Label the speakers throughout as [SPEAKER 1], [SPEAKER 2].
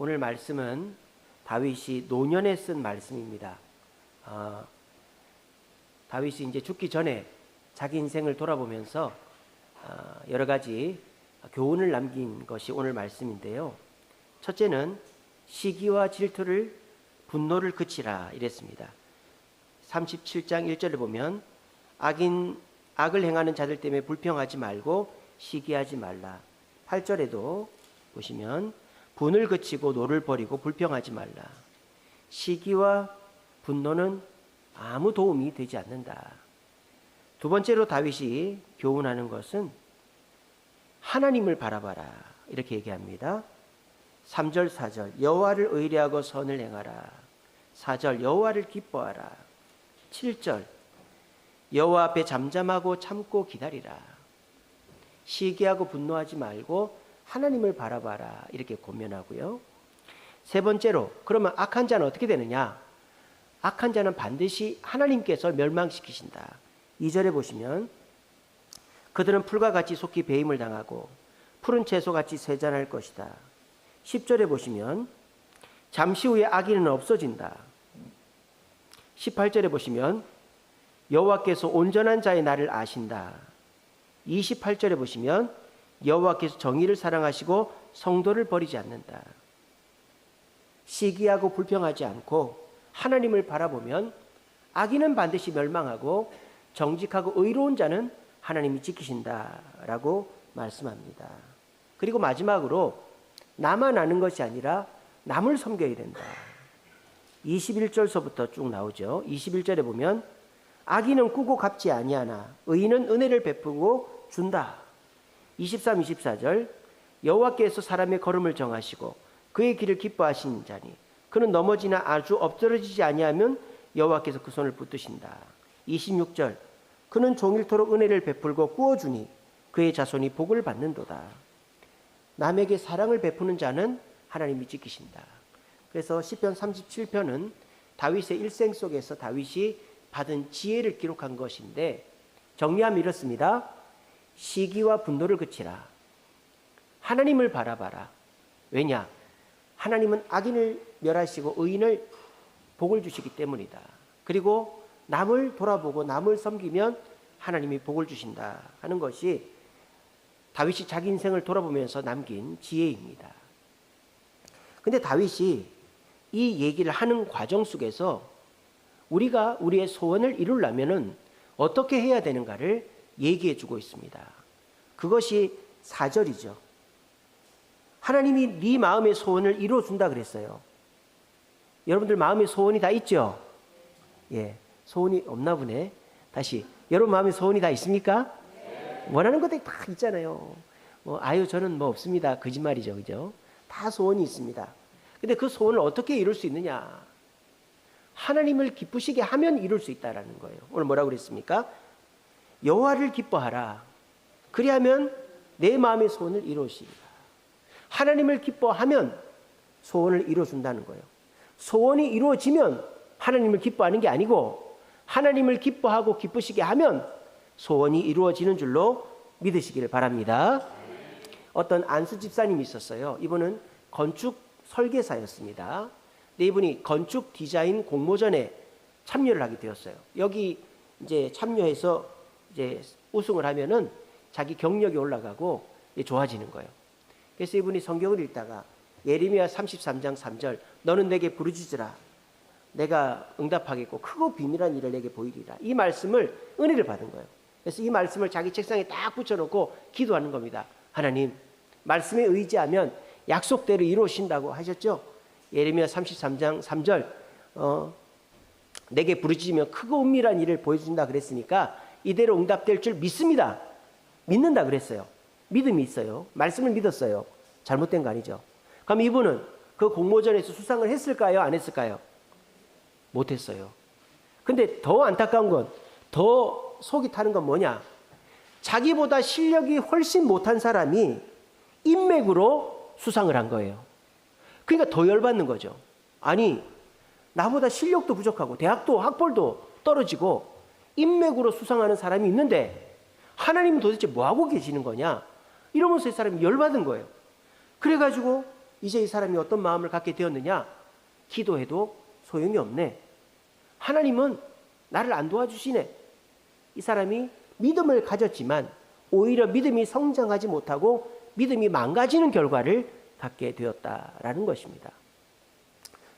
[SPEAKER 1] 오늘 말씀은 다윗이 노년에 쓴 말씀입니다. 다윗이 이제 죽기 전에 자기 인생을 돌아보면서 여러 가지 교훈을 남긴 것이 오늘 말씀인데요. 첫째는 시기와 질투를 분노를 그치라 이랬습니다. 37장 1절에 보면 악을 행하는 자들 때문에 불평하지 말고 시기하지 말라. 8절에도 보시면 분을 그치고 노를 버리고 불평하지 말라. 시기와 분노는 아무 도움이 되지 않는다. 두 번째로 다윗이 교훈하는 것은 하나님을 바라봐라 이렇게 얘기합니다. 3절 4절 여호와를 의뢰하고 선을 행하라. 4절 여호와를 기뻐하라. 7절 여호와 앞에 잠잠하고 참고 기다리라. 시기하고 분노하지 말고 하나님을 바라봐라 이렇게 권면하고요. 세 번째로 그러면 악한 자는 어떻게 되느냐? 악한 자는 반드시 하나님께서 멸망시키신다. 2절에 보시면 그들은 풀과 같이 속히 배임을 당하고 푸른 채소같이 세잔할 것이다. 10절에 보시면 잠시 후에 악인은 없어진다. 18절에 보시면 여호와께서 온전한 자의 날을 아신다. 28절에 보시면 여호와께서 정의를 사랑하시고 성도를 버리지 않는다. 시기하고 불평하지 않고 하나님을 바라보면 악인은 반드시 멸망하고 정직하고 의로운 자는 하나님이 지키신다라고 말씀합니다. 그리고 마지막으로 나만 아는 것이 아니라 남을 섬겨야 된다. 21절서부터 쭉 나오죠. 21절에 보면 악인은 꾸고 갚지 아니하나 의인은 은혜를 베푸고 준다. 23, 24절 여호와께서 사람의 걸음을 정하시고 그의 길을 기뻐하시는 자니 그는 넘어지나 아주 엎드러지지 아니하면 여호와께서 그 손을 붙드신다. 26절 그는 종일토록 은혜를 베풀고 꾸어주니 그의 자손이 복을 받는도다. 남에게 사랑을 베푸는 자는 하나님이 지키신다. 그래서 시편 37편은 다윗의 일생 속에서 다윗이 받은 지혜를 기록한 것인데 정리하면 이렇습니다. 시기와 분노를 그치라. 하나님을 바라봐라. 왜냐? 하나님은 악인을 멸하시고 의인을 복을 주시기 때문이다. 그리고 남을 돌아보고 남을 섬기면 하나님이 복을 주신다 하는 것이 다윗이 자기 인생을 돌아보면서 남긴 지혜입니다. 근데 다윗이 이 얘기를 하는 과정 속에서 우리가 우리의 소원을 이루려면은 어떻게 해야 되는가를 얘기해 주고 있습니다. 그것이 4절이죠. 하나님이 네 마음의 소원을 이루어 준다 그랬어요. 여러분들 마음의 소원이 다 있죠? 예, 소원이 없나 보네. 다시 여러분 마음에 소원이 다 있습니까? 네. 원하는 것들이 다 있잖아요. 저는 없습니다. 거짓말이죠, 그죠? 다 소원이 있습니다. 근데 그 소원을 어떻게 이룰 수 있느냐? 하나님을 기쁘시게 하면 이룰 수 있다라는 거예요. 오늘 뭐라고 그랬습니까? 여호와를 기뻐하라. 그리하면 내 마음의 소원을 이루시리라. 하나님을 기뻐하면 소원을 이루어준다는 거예요. 소원이 이루어지면 하나님을 기뻐하는 게 아니고 하나님을 기뻐하고 기쁘시게 하면 소원이 이루어지는 줄로 믿으시기를 바랍니다. 어떤 안수 집사님이 있었어요. 이분은 건축 설계사였습니다. 근데 이분이 건축 디자인 공모전에 참여를 하게 되었어요. 여기 이제 참여해서 이제 우승을 하면은 자기 경력이 올라가고 좋아지는 거예요. 그래서 이분이 성경을 읽다가 예레미야 33장 3절 너는 내게 부르짖으라 내가 응답하겠고 크고 비밀한 일을 내게 보이리라. 이 말씀을 은혜를 받은 거예요. 그래서 이 말씀을 자기 책상에 딱 붙여놓고 기도하는 겁니다. 하나님 말씀에 의지하면 약속대로 이루어진다고 하셨죠. 예레미야 33장 3절 내게 부르짖으면 크고 은밀한 일을 보여준다 그랬으니까 이대로 응답될 줄 믿습니다. 믿는다 그랬어요. 믿음이 있어요. 말씀을 믿었어요. 잘못된 거 아니죠. 그럼 이분은 그 공모전에서 수상을 했을까요? 안 했을까요? 못했어요. 근데 더 안타까운 건, 더 속이 타는 건 뭐냐? 자기보다 실력이 훨씬 못한 사람이 인맥으로 수상을 한 거예요. 그러니까 더 열받는 거죠. 아니, 나보다 실력도 부족하고 대학도 학벌도 떨어지고 인맥으로 수상하는 사람이 있는데 하나님은 도대체 뭐하고 계시는 거냐? 이러면서 이 사람이 열받은 거예요. 그래가지고 이제 이 사람이 어떤 마음을 갖게 되었느냐? 기도해도 소용이 없네. 하나님은 나를 안 도와주시네. 이 사람이 믿음을 가졌지만 오히려 믿음이 성장하지 못하고 믿음이 망가지는 결과를 갖게 되었다라는 것입니다.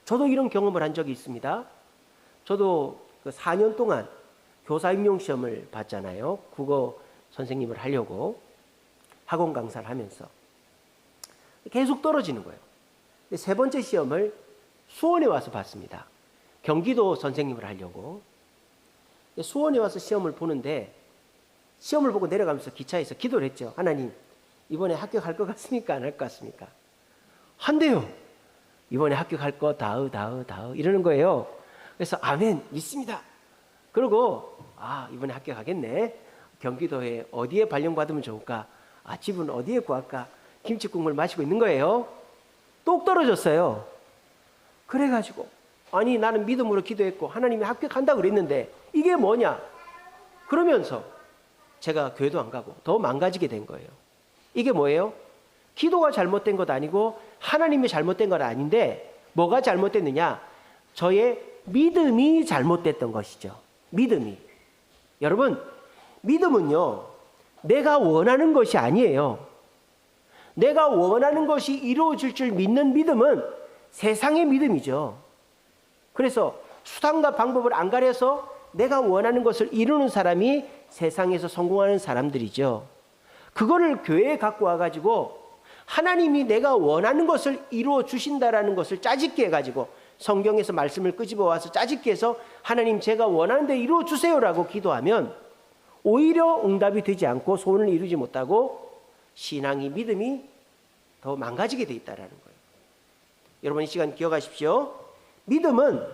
[SPEAKER 1] 저도 이런 경험을 한 적이 있습니다. 저도 그 4년 동안 교사 임용 시험을 봤잖아요. 국어 선생님을 하려고 학원 강사를 하면서 계속 떨어지는 거예요. 세 번째 시험을 수원에 와서 봤습니다. 경기도 선생님을 하려고. 수원에 와서 시험을 보는데 시험을 보고 내려가면서 기차에서 기도를 했죠. 하나님, 이번에 합격할 것 같습니까? 안 할 것 같습니까? 한대요. 이번에 합격할 거 다으 이러는 거예요. 그래서 아멘, 믿습니다. 그리고 이번에 합격하겠네. 경기도에 어디에 발령받으면 좋을까? 집은 어디에 구할까? 김치국물 마시고 있는 거예요. 똑 떨어졌어요. 그래가지고 나는 믿음으로 기도했고 하나님이 합격한다고 그랬는데 이게 뭐냐? 그러면서 제가 교회도 안 가고 더 망가지게 된 거예요. 이게 뭐예요? 기도가 잘못된 것 아니고 하나님이 잘못된 건 아닌데 뭐가 잘못됐느냐? 저의 믿음이 잘못됐던 것이죠. 믿음이. 여러분, 믿음은요, 내가 원하는 것이 아니에요. 내가 원하는 것이 이루어질 줄 믿는 믿음은 세상의 믿음이죠. 그래서 수단과 방법을 안 가려서 내가 원하는 것을 이루는 사람이 세상에서 성공하는 사람들이죠. 그거를 교회에 갖고 와가지고 하나님이 내가 원하는 것을 이루어 주신다라는 것을 짜집게 해가지고 성경에서 말씀을 끄집어 와서 짜집게 해서 하나님 제가 원하는 데 이루어 주세요라고 기도하면 오히려 응답이 되지 않고 소원을 이루지 못하고 신앙이 믿음이 더 망가지게 돼 있다라는 거예요. 여러분 이 시간 기억하십시오. 믿음은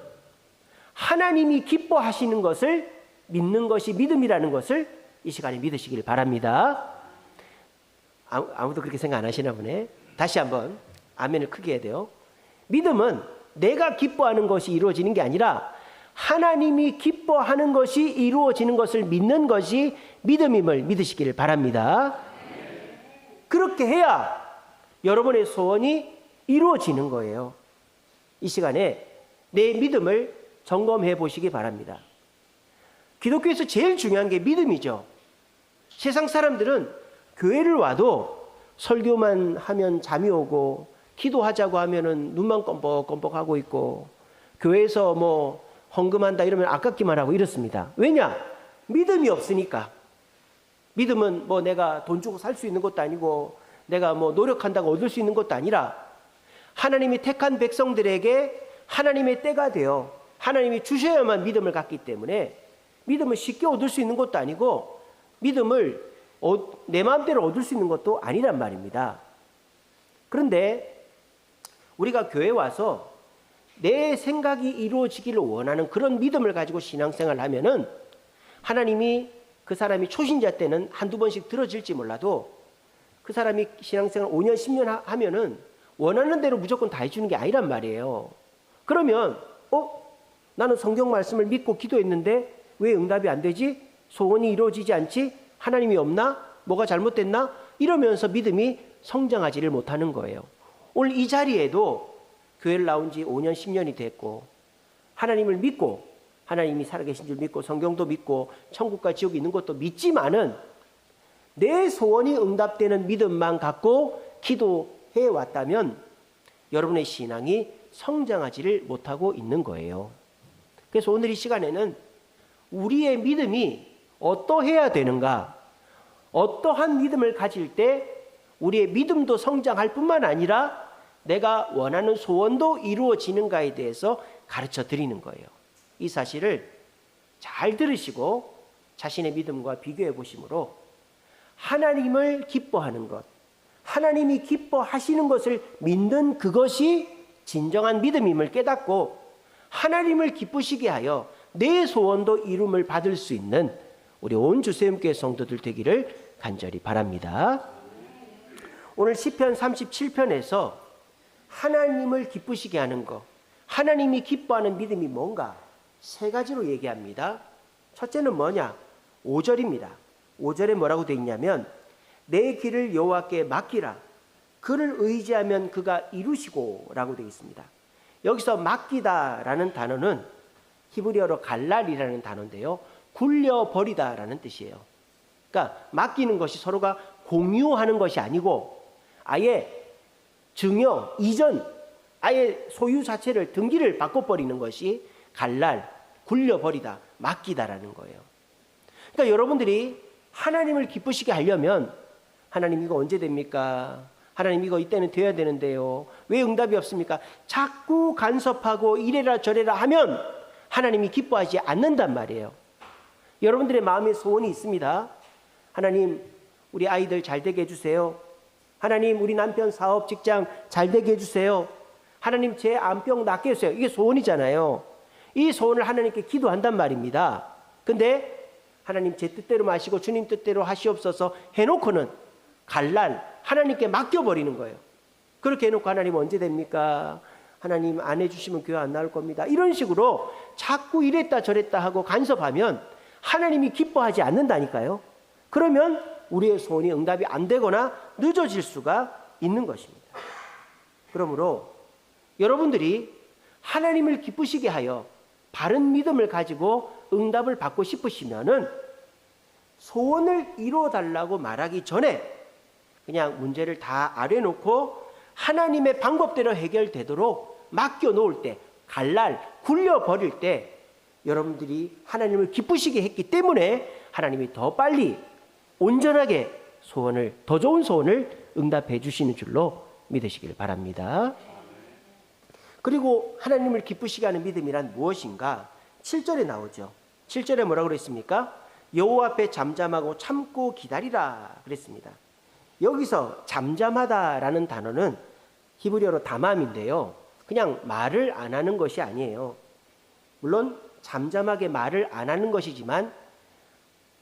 [SPEAKER 1] 하나님이 기뻐하시는 것을 믿는 것이 믿음이라는 것을 이 시간에 믿으시길 바랍니다. 아무도 그렇게 생각 안 하시나 보네. 다시 한번 아멘을 크게 해야 돼요. 믿음은 내가 기뻐하는 것이 이루어지는 게 아니라 하나님이 기뻐하는 것이 이루어지는 것을 믿는 것이 믿음임을 믿으시기를 바랍니다. 그렇게 해야 여러분의 소원이 이루어지는 거예요. 이 시간에 내 믿음을 점검해 보시기 바랍니다. 기독교에서 제일 중요한 게 믿음이죠. 세상 사람들은 교회를 와도 설교만 하면 잠이 오고 기도하자고 하면은 눈만 껌뻑껌뻑하고 있고 교회에서 뭐 헌금한다 이러면 아깝기만 하고 이렇습니다. 왜냐? 믿음이 없으니까. 믿음은 뭐 내가 돈 주고 살 수 있는 것도 아니고 내가 뭐 노력한다고 얻을 수 있는 것도 아니라 하나님이 택한 백성들에게 하나님의 때가 되어 하나님이 주셔야만 믿음을 갖기 때문에 믿음을 쉽게 얻을 수 있는 것도 아니고 믿음을 내 마음대로 얻을 수 있는 것도 아니란 말입니다. 그런데 우리가 교회에 와서 내 생각이 이루어지기를 원하는 그런 믿음을 가지고 신앙생활을 하면은 하나님이 그 사람이 초신자 때는 한두 번씩 들어질지 몰라도 그 사람이 신앙생활 5년, 10년 하면은 원하는 대로 무조건 다 해주는 게 아니란 말이에요. 그러면 나는 성경 말씀을 믿고 기도했는데 왜 응답이 안 되지? 소원이 이루어지지 않지? 하나님이 없나? 뭐가 잘못됐나? 이러면서 믿음이 성장하지를 못하는 거예요. 오늘 이 자리에도 교회를 나온 지 5년, 10년이 됐고 하나님을 믿고 하나님이 살아계신 줄 믿고 성경도 믿고 천국과 지옥이 있는 것도 믿지만은 내 소원이 응답되는 믿음만 갖고 기도해 왔다면 여러분의 신앙이 성장하지를 못하고 있는 거예요. 그래서 오늘 이 시간에는 우리의 믿음이 어떠해야 되는가, 어떠한 믿음을 가질 때 우리의 믿음도 성장할 뿐만 아니라 내가 원하는 소원도 이루어지는가에 대해서 가르쳐 드리는 거예요. 이 사실을 잘 들으시고 자신의 믿음과 비교해 보심으로 하나님을 기뻐하는 것, 하나님이 기뻐하시는 것을 믿는 그것이 진정한 믿음임을 깨닫고 하나님을 기쁘시게 하여 내 소원도 이룸을 받을 수 있는 우리 온 주세움교회 성도들 되기를 간절히 바랍니다. 오늘 시편 37편에서 하나님을 기쁘시게 하는 것, 하나님이 기뻐하는 믿음이 뭔가 세 가지로 얘기합니다. 첫째는 뭐냐? 5절입니다. 5절에 뭐라고 되어 있냐면 내 길을 여호와께 맡기라. 그를 의지하면 그가 이루시고 라고 되어 있습니다. 여기서 맡기다라는 단어는 히브리어로 갈랄이라는 단어인데요, 굴려버리다라는 뜻이에요. 그러니까 맡기는 것이 서로가 공유하는 것이 아니고 아예 증여, 이전, 아예 소유 자체를 등기를 바꿔버리는 것이 갈랄, 굴려버리다, 맡기다라는 거예요. 그러니까 여러분들이 하나님을 기쁘시게 하려면 하나님 이거 언제 됩니까? 하나님 이거 이때는 돼야 되는데요. 왜 응답이 없습니까? 자꾸 간섭하고 이래라 저래라 하면 하나님이 기뻐하지 않는단 말이에요. 여러분들의 마음에 소원이 있습니다. 하나님 우리 아이들 잘 되게 해주세요. 하나님 우리 남편 사업 직장 잘 되게 해주세요. 하나님 제 암병 낫게 해주세요. 이게 소원이잖아요. 이 소원을 하나님께 기도한단 말입니다. 근데 하나님 제 뜻대로 마시고 주님 뜻대로 하시옵소서 해놓고는 갈랄, 하나님께 맡겨버리는 거예요. 그렇게 해놓고 하나님 언제 됩니까? 하나님 안 해주시면 교회 안 나올 겁니다. 이런 식으로 자꾸 이랬다 저랬다 하고 간섭하면 하나님이 기뻐하지 않는다니까요. 그러면 우리의 소원이 응답이 안 되거나 늦어질 수가 있는 것입니다. 그러므로 여러분들이 하나님을 기쁘시게 하여 바른 믿음을 가지고 응답을 받고 싶으시면은 소원을 이루어달라고 말하기 전에 그냥 문제를 다 아래놓고 하나님의 방법대로 해결되도록 맡겨놓을 때, 갈랄, 굴려버릴 때 여러분들이 하나님을 기쁘시게 했기 때문에 하나님이 더 빨리 온전하게 소원을, 더 좋은 소원을 응답해 주시는 줄로 믿으시길 바랍니다. 그리고 하나님을 기쁘시게 하는 믿음이란 무엇인가? 7절에 나오죠. 7절에 뭐라고 그랬습니까? 여호와 앞에 잠잠하고 참고 기다리라 그랬습니다. 여기서 잠잠하다라는 단어는 히브리어로 다맘인데요, 그냥 말을 안 하는 것이 아니에요. 물론 잠잠하게 말을 안 하는 것이지만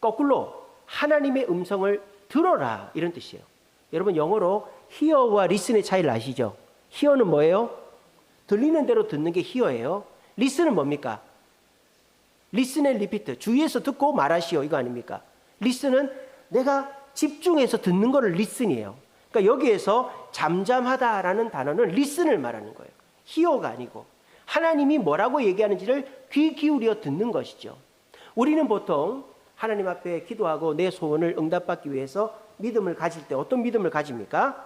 [SPEAKER 1] 거꾸로 하나님의 음성을 들어라 이런 뜻이에요. 여러분 영어로 hear와 listen의 차이를 아시죠? hear는 뭐예요? 들리는 대로 듣는 게 hear예요. listen은 뭡니까? listen and repeat, 주위에서 듣고 말하시오 이거 아닙니까? listen은 내가 집중해서 듣는 거를 listen이에요. 그러니까 여기에서 잠잠하다라는 단어는 listen을 말하는 거예요. hear가 아니고 하나님이 뭐라고 얘기하는지를 귀 기울여 듣는 것이죠. 우리는 보통 하나님 앞에 기도하고 내 소원을 응답받기 위해서 믿음을 가질 때 어떤 믿음을 가집니까?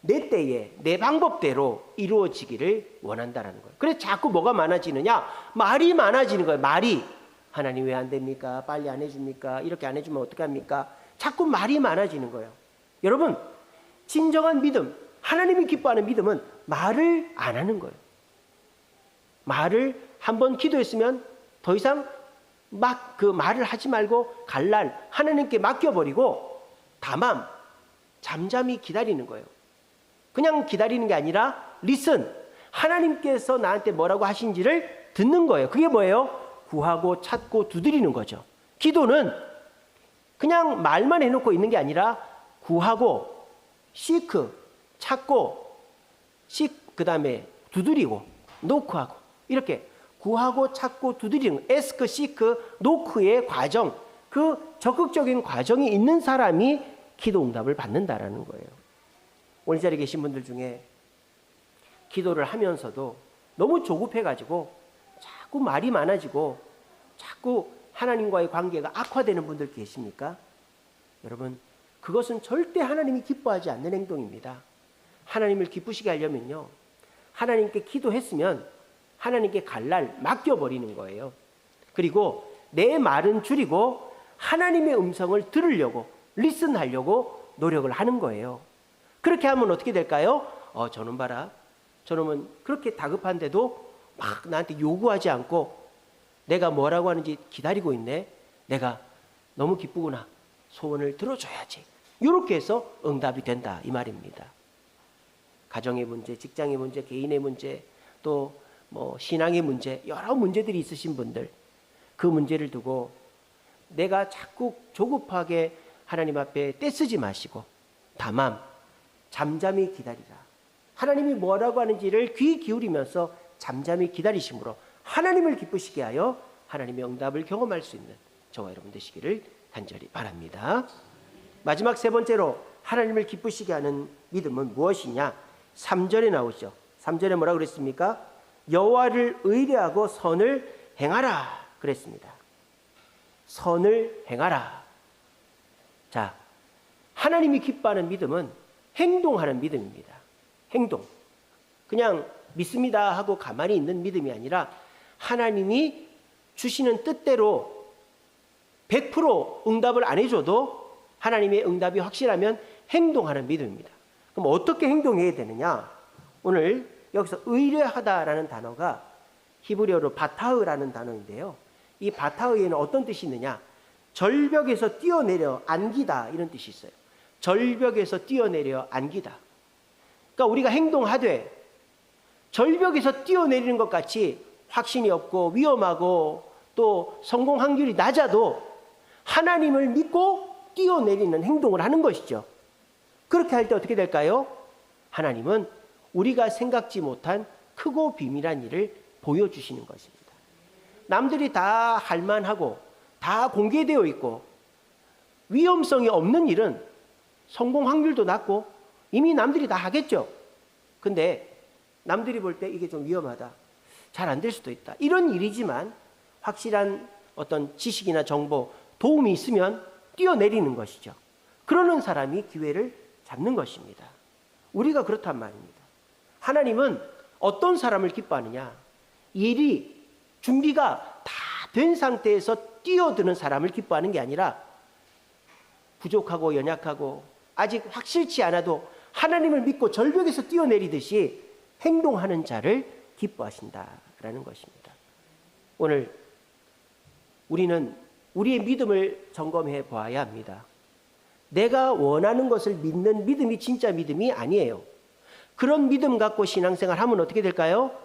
[SPEAKER 1] 내 때에 내 방법대로 이루어지기를 원한다는 거예요. 그래서 자꾸 뭐가 많아지느냐? 말이 많아지는 거예요. 말이. 하나님 왜 안 됩니까? 빨리 안 해줍니까? 이렇게 안 해주면 어떡합니까? 자꾸 말이 많아지는 거예요. 여러분 진정한 믿음, 하나님이 기뻐하는 믿음은 말을 안 하는 거예요. 말을 한번 기도했으면 더 이상 막 그 말을 하지 말고 갈랄, 하나님께 맡겨버리고 다만 잠잠히 기다리는 거예요. 그냥 기다리는 게 아니라 listen, 하나님께서 나한테 뭐라고 하신지를 듣는 거예요. 그게 뭐예요? 구하고 찾고 두드리는 거죠. 기도는 그냥 말만 해놓고 있는 게 아니라 구하고 seek, 찾고 seek, 그 다음에 두드리고 knock하고 이렇게 구하고 찾고 두드리는 ask, seek, knock의 과정, 그 적극적인 과정이 있는 사람이 기도 응답을 받는다라는 거예요. 오늘 이 자리에 계신 분들 중에 기도를 하면서도 너무 조급해가지고 자꾸 말이 많아지고 자꾸 하나님과의 관계가 악화되는 분들 계십니까? 여러분 그것은 절대 하나님이 기뻐하지 않는 행동입니다. 하나님을 기쁘시게 하려면요, 하나님께 기도했으면 하나님께 갈랄, 맡겨버리는 거예요. 그리고 내 말은 줄이고 하나님의 음성을 들으려고, 리슨하려고 노력을 하는 거예요. 그렇게 하면 어떻게 될까요? 저놈 봐라, 저놈은 그렇게 다급한데도 막 나한테 요구하지 않고 내가 뭐라고 하는지 기다리고 있네. 내가 너무 기쁘구나, 소원을 들어줘야지. 이렇게 해서 응답이 된다 이 말입니다. 가정의 문제, 직장의 문제, 개인의 문제, 또 뭐 신앙의 문제, 여러 문제들이 있으신 분들, 그 문제를 두고 내가 자꾸 조급하게 하나님 앞에 떼쓰지 마시고 다만 잠잠히 기다리라. 하나님이 뭐라고 하는지를 귀 기울이면서 잠잠히 기다리심으로 하나님을 기쁘시게 하여 하나님의 응답을 경험할 수 있는 저와 여러분 되시기를 간절히 바랍니다. 마지막 세 번째로 하나님을 기쁘시게 하는 믿음은 무엇이냐? 3절에 나오죠. 3절에 뭐라고 그랬습니까? 여호와를 의뢰하고 선을 행하라 그랬습니다. 선을 행하라. 자, 하나님이 기뻐하는 믿음은 행동하는 믿음입니다. 행동. 그냥 믿습니다 하고 가만히 있는 믿음이 아니라 하나님이 주시는 뜻대로 100% 응답을 안 해줘도 하나님의 응답이 확실하면 행동하는 믿음입니다. 그럼 어떻게 행동해야 되느냐? 오늘 여기서 의뢰하다라는 단어가 히브리어로 바타흐라는 단어인데요. 이 바타흐에는 어떤 뜻이 있느냐? 절벽에서 뛰어내려 안기다 이런 뜻이 있어요. 절벽에서 뛰어내려 안기다. 그러니까 우리가 행동하되 절벽에서 뛰어내리는 것 같이 확신이 없고 위험하고 또 성공 확률이 낮아도 하나님을 믿고 뛰어내리는 행동을 하는 것이죠. 그렇게 할 때 어떻게 될까요? 하나님은 우리가 생각지 못한 크고 비밀한 일을 보여주시는 것입니다. 남들이 다 할만하고 다 공개되어 있고 위험성이 없는 일은 성공 확률도 낮고 이미 남들이 다 하겠죠. 근데 남들이 볼 때 이게 좀 위험하다, 잘 안 될 수도 있다, 이런 일이지만 확실한 어떤 지식이나 정보, 도움이 있으면 뛰어내리는 것이죠. 그러는 사람이 기회를 잡는 것입니다. 우리가 그렇단 말입니다. 하나님은 어떤 사람을 기뻐하느냐? 일이 준비가 다 된 상태에서 뛰어드는 사람을 기뻐하는 게 아니라 부족하고 연약하고 아직 확실치 않아도 하나님을 믿고 절벽에서 뛰어내리듯이 행동하는 자를 기뻐하신다라는 것입니다. 오늘 우리는 우리의 믿음을 점검해 보아야 합니다. 내가 원하는 것을 믿는 믿음이 진짜 믿음이 아니에요. 그런 믿음 갖고 신앙생활 하면 어떻게 될까요?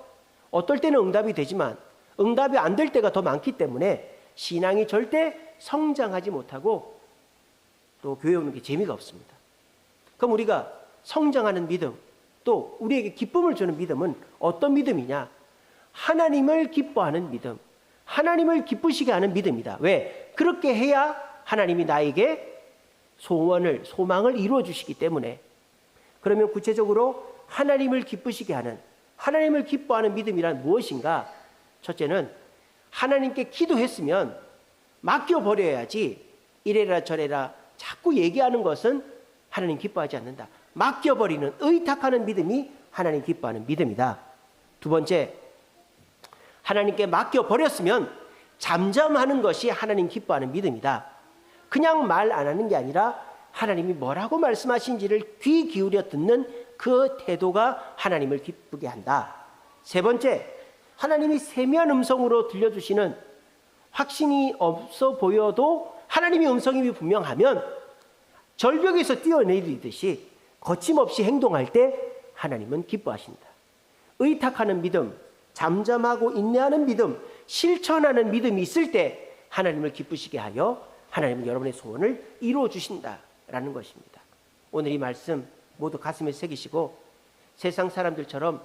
[SPEAKER 1] 어떨 때는 응답이 되지만 응답이 안 될 때가 더 많기 때문에 신앙이 절대 성장하지 못하고 또 교회 오는 게 재미가 없습니다. 그럼 우리가 성장하는 믿음, 또 우리에게 기쁨을 주는 믿음은 어떤 믿음이냐? 하나님을 기뻐하는 믿음, 하나님을 기쁘시게 하는 믿음이다. 왜? 그렇게 해야 하나님이 나에게 소망을 이루어 주시기 때문에. 그러면 구체적으로 하나님을 기쁘시게 하는, 하나님을 기뻐하는 믿음이란 무엇인가? 첫째는 하나님께 기도했으면 맡겨버려야지 이래라 저래라 자꾸 얘기하는 것은 하나님 기뻐하지 않는다. 맡겨버리는, 의탁하는 믿음이 하나님 기뻐하는 믿음이다. 두 번째, 하나님께 맡겨버렸으면 잠잠하는 것이 하나님 기뻐하는 믿음이다. 그냥 말 안 하는 게 아니라 하나님이 뭐라고 말씀하신지를 귀 기울여 듣는 그 태도가 하나님을 기쁘게 한다. 세 번째, 하나님이 세미한 음성으로 들려주시는, 확신이 없어 보여도 하나님의 음성이 분명하면 절벽에서 뛰어내리듯이 거침없이 행동할 때 하나님은 기뻐하신다. 의탁하는 믿음, 잠잠하고 인내하는 믿음, 실천하는 믿음이 있을 때 하나님을 기쁘시게 하여 하나님은 여러분의 소원을 이루어 주신다라는 것입니다. 오늘 이 말씀 모두 가슴에 새기시고 세상 사람들처럼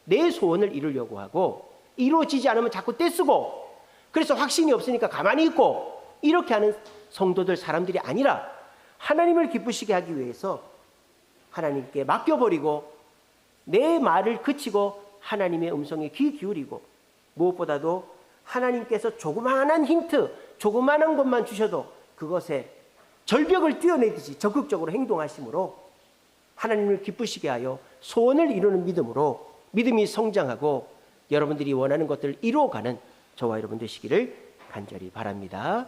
[SPEAKER 1] 내 소원을 이루려고 하고 이루어지지 않으면 자꾸 떼쓰고 그래서 확신이 없으니까 가만히 있고 이렇게 하는 성도들, 사람들이 아니라 하나님을 기쁘시게 하기 위해서 하나님께 맡겨버리고 내 말을 그치고 하나님의 음성에 귀 기울이고, 무엇보다도 하나님께서 조그마한 힌트, 조그마한 것만 주셔도 그것에 절벽을 뛰어내듯이 적극적으로 행동하심으로 하나님을 기쁘시게 하여 소원을 이루는 믿음으로 믿음이 성장하고 여러분들이 원하는 것들을 이루어가는 저와 여러분 되시기를 간절히 바랍니다.